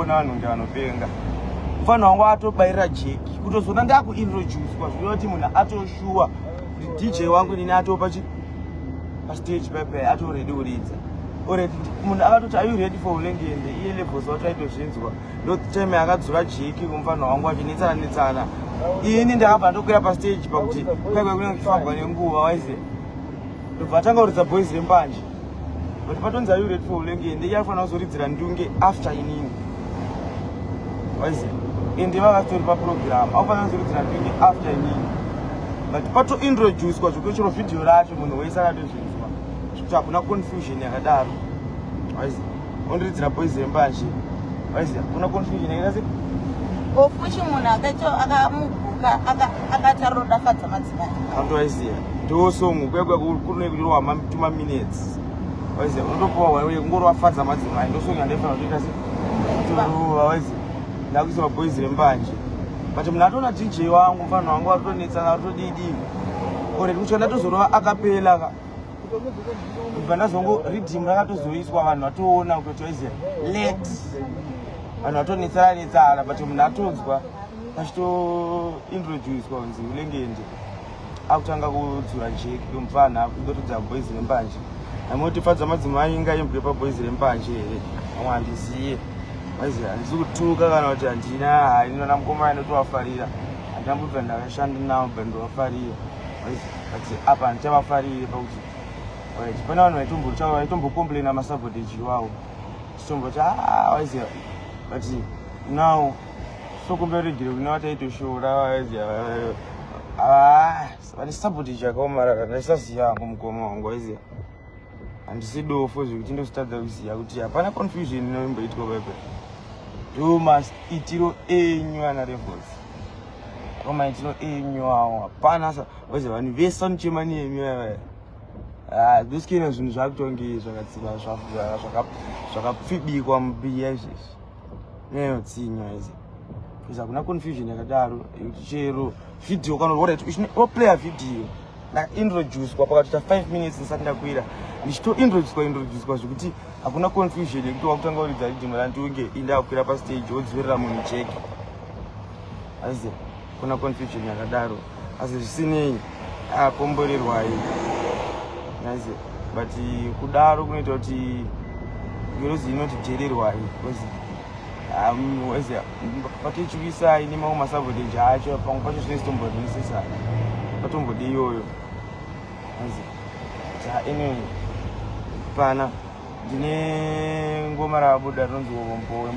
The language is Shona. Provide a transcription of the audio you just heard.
kuona vanhu kunge vanopenga. Mufana wangu atobayira jeki kutozona ndakuintroduce kwazvinoti munhu atoshuwa kuti DJ wangu nini atopa pastage pepe atoredi uridza. Already munhu akatoti are you ready for ulengende iye levels wataitozvinzwa ndo time akadzura jeki kumufana wangu achinetsana. Ini ndakabva ndokwira pastage pakuti kwaikwai kunenge kufambwa nenguva waiziva. Ndobva atanga kuridza boys rembanje. But patonzi are you ready for ulengende iye anofanira kuzoridzira ndunge after inini. Waiziva. Ende vakatori paprogram anofanira kuzoridzira ndunge after inini. But pato introduce kwazvokuchero video racho munhu wese akatozvinzwa. Kuti hakuna confusion yakadaro. Waiziva. Ondoridzira boys rembanje. Waiziva. Kuna confusion yakadaro. Ofushi munhu akamuguka akataroda fadza madzimai. Waiziva. Ndosongo kwekwe kunoitirwa ma minutes. Waiziva. Unotopuwa wewe ngoro fadza madzimai ndosongo yandefanira kuita sei. Waiziva. Ndakuiswa boys rembanje. But munhu atona DJ wangu mufana wangu atonetsana atodidi. Already kuchona tozorova akapela ka. Kubva ndazongo redeem rakatozoiswa vanhu vatoona kuti waiziva late. Vanhu vatonetsana but munhu atonzwa achito introduce kwanzi ulengende. Akutanga kudzura jeki mufana kundotodza boys rembanje. Amoti fadza madzimai inga imbwe pa boys rembanje here. Amwandiziye. Waiziva handisi kutuka kana kuti handina hainona mukoma inotovafarira. Handambobva ndakashanda navo bva ndovafarira. Waiziva but apa handichavafarire pakuti pana vanhu vaitombokomplaina masabotage iwawo. Chitomboti waiziva but now sokumberegere kuna vataitoshora waiziva vane sabotage yakaomarara ndaisaziva hangu mukoma wangu waiziva. Handisi dofo zvekuti ndositadza kuziva kuti hapana confusion inomboitwa pepe. Ndomaitiro enyu ana levels. Maitiro enyu awo hapana waiziva vanhu vese vanochema nemi. Those kind of zvinhu zvakutonge zvakatsiva zvakapfibikwa mubiya izvezvi. Neyotsinya waiziva. Because hakuna confusion yakadaro yekuti chero video kana oplaya video ndaintroduce kwa pakati 5 minutes ndisati ndakwira. Ndichitointroduce zvekuti hakuna confusion yekuti wakutanga kuridza ridhimu randunge indakwira pastage wodzivirira munhu jeki. Waiziva. Kuna confusion yakadaro. Asi zvisinei apomborerwai. Waiziva. But kudaro kunoita kuti girls inotijererwai. Waiziva. Patichiwisai nemamwe masabotage acho pamwe pacho zvese tombodhinisisa. Patombodi iyoyo. Waiziva. Anyway. Pana ndine ngoma rabuda rinonzi Wombo.